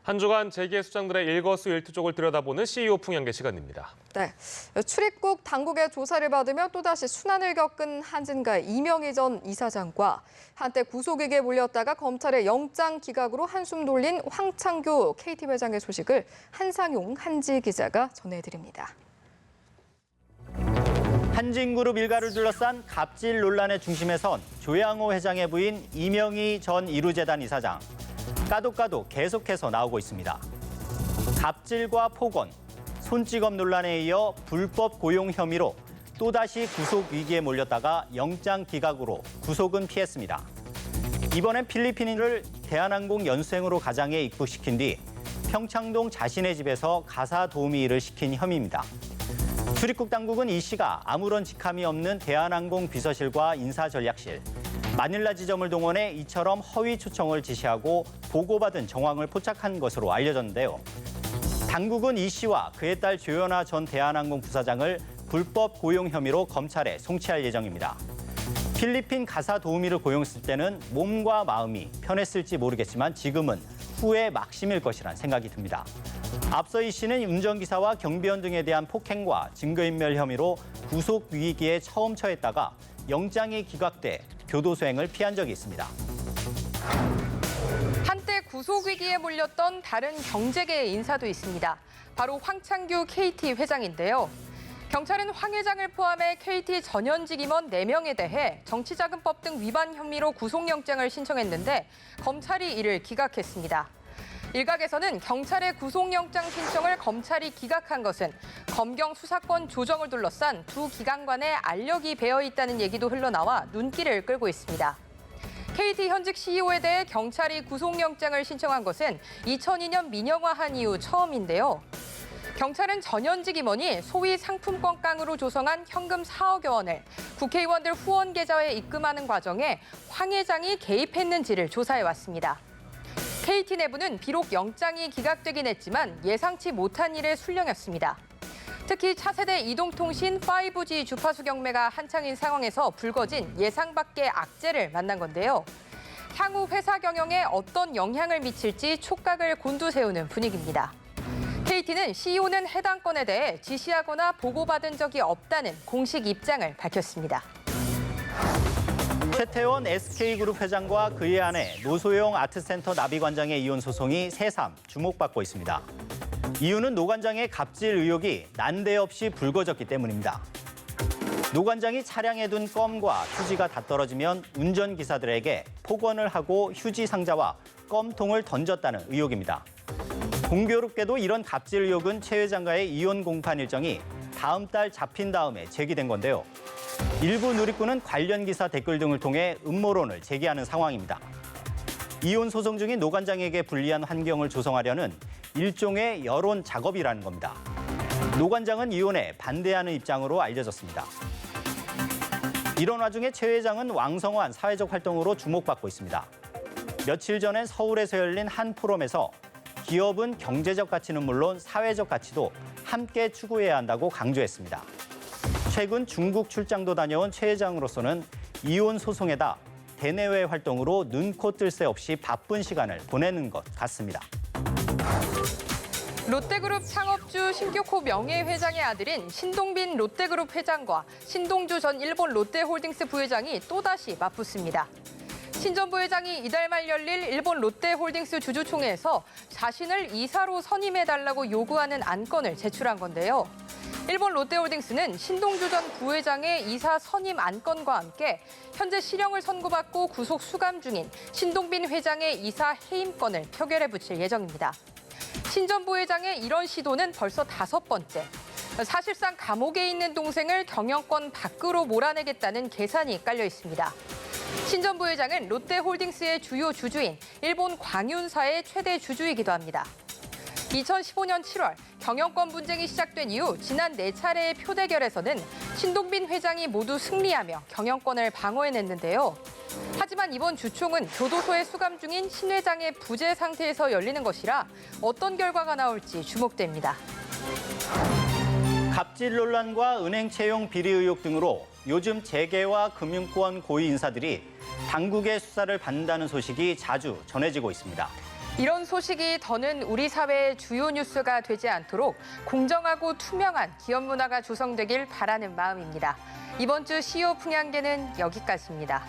한 주간 재계 수장들의 일거수일투족을 들여다보는 CEO 풍향계 시간입니다. 네, 출입국 당국의 조사를 받으며 또다시 순환을 겪은 한진가의 이명희 전 이사장과 한때 구속에게 몰렸다가 검찰의 영장 기각으로 한숨 돌린 황창규 KT 회장의 소식을 한상용 한지 기자가 전해드립니다. 한진그룹 일가를 둘러싼 갑질 논란의 중심에 선 조양호 회장의 부인 이명희 전 이루재단 이사장. 까도 계속해서 나오고 있습니다. 갑질과 폭언, 손찌검 논란에 이어 불법 고용 혐의로 또다시 구속 위기에 몰렸다가 영장 기각으로 구속은 피했습니다. 이번엔 필리핀인을 대한항공 연수행으로 가장에 입국시킨 뒤 평창동 자신의 집에서 가사 도우미 일을 시킨 혐의입니다. 출입국 당국은 이 씨가 아무런 직함이 없는 대한항공 비서실과 인사전략실, 마닐라 지점을 동원해 이처럼 허위 초청을 지시하고 보고받은 정황을 포착한 것으로 알려졌는데요. 당국은 이 씨와 그의 딸 조연아 전 대한항공 부사장을 불법 고용 혐의로 검찰에 송치할 예정입니다. 필리핀 가사 도우미를 고용했을 때는 몸과 마음이 편했을지 모르겠지만 지금은 후회 막심일 것이란 생각이 듭니다. 앞서 이 씨는 운전기사와 경비원 등에 대한 폭행과 증거인멸 혐의로 구속 위기에 처음 처했다가 영장이 기각돼 교도소행을 피한 적이 있습니다. 한때 구속 위기에 몰렸던 다른 경제계의 인사도 있습니다. 바로 황창규 KT 회장인데요. 경찰은 황 회장을 포함해 KT 전현직 임원 4명에 대해 정치자금법 등 위반 혐의로 구속영장을 신청했는데 검찰이 이를 기각했습니다. 일각에서는 경찰의 구속영장 신청을 검찰이 기각한 것은 검경 수사권 조정을 둘러싼 두 기관 간에 알력이 배어 있다는 얘기도 흘러나와 눈길을 끌고 있습니다. KT 현직 CEO에 대해 경찰이 구속영장을 신청한 것은 2002년 민영화한 이후 처음인데요. 경찰은 전현직 임원이 소위 상품권 깡으로 조성한 현금 4억여 원을 국회의원들 후원 계좌에 입금하는 과정에 황 회장이 개입했는지를 조사해왔습니다. KT 내부는 비록 영장이 기각되긴 했지만 예상치 못한 일의 술령이었습니다. 특히 차세대 이동통신 5G 주파수 경매가 한창인 상황에서 불거진 예상 밖의 악재를 만난 건데요. 향후 회사 경영에 어떤 영향을 미칠지 촉각을 곤두세우는 분위기입니다. KT는 CEO는 해당 건에 대해 지시하거나 보고받은 적이 없다는 공식 입장을 밝혔습니다. 최태원 SK그룹 회장과 그의 아내 노소영 아트센터 나비관장의 이혼 소송이 새삼 주목받고 있습니다. 이유는 노 관장의 갑질 의혹이 난데없이 불거졌기 때문입니다. 노 관장이 차량에 둔 껌과 휴지가 다 떨어지면 운전기사들에게 폭언을 하고 휴지 상자와 껌통을 던졌다는 의혹입니다. 공교롭게도 이런 갑질 의혹은 최 회장과의 이혼 공판 일정이 다음 달 잡힌 다음에 제기된 건데요. 일부 누리꾼은 관련 기사 댓글 등을 통해 음모론을 제기하는 상황입니다. 이혼 소송 중인 노 관장에게 불리한 환경을 조성하려는 일종의 여론 작업이라는 겁니다. 노 관장은 이혼에 반대하는 입장으로 알려졌습니다. 이런 와중에 최 회장은 왕성한 사회적 활동으로 주목받고 있습니다. 며칠 전엔 서울에서 열린 한 포럼에서 기업은 경제적 가치는 물론 사회적 가치도 함께 추구해야 한다고 강조했습니다. 최근 중국 출장도 다녀온 최 회장으로서는 이혼 소송에다 대내외 활동으로 눈코 뜰 새 없이 바쁜 시간을 보내는 것 같습니다. 롯데그룹 창업주 신교코 명예회장의 아들인 신동빈 롯데그룹 회장과 신동주 전 일본 롯데홀딩스 부회장이 또다시 맞붙습니다. 신 전 부회장이 이달 말 열릴 일본 롯데홀딩스 주주총회에서 자신을 이사로 선임해달라고 요구하는 안건을 제출한 건데요. 일본 롯데홀딩스는 신동주 전 부회장의 이사 선임 안건과 함께 현재 실형을 선고받고 구속 수감 중인 신동빈 회장의 이사 해임권을 표결에 붙일 예정입니다. 신 전 부회장의 이런 시도는 벌써 5번째. 사실상 감옥에 있는 동생을 경영권 밖으로 몰아내겠다는 계산이 깔려 있습니다. 신 전 부회장은 롯데홀딩스의 주요 주주인 일본 광윤사의 최대 주주이기도 합니다. 2015년 7월 경영권 분쟁이 시작된 이후 지난 4차례의 표대결에서는 신동빈 회장이 모두 승리하며 경영권을 방어해냈는데요. 하지만 이번 주총은 교도소에 수감 중인 신 회장의 부재 상태에서 열리는 것이라 어떤 결과가 나올지 주목됩니다. 갑질 논란과 은행 채용 비리 의혹 등으로 요즘 재계와 금융권 고위 인사들이 당국의 수사를 받는다는 소식이 자주 전해지고 있습니다. 이런 소식이 더는 우리 사회의 주요 뉴스가 되지 않도록 공정하고 투명한 기업 문화가 조성되길 바라는 마음입니다. 이번 주 CEO 풍향계는 여기까지입니다.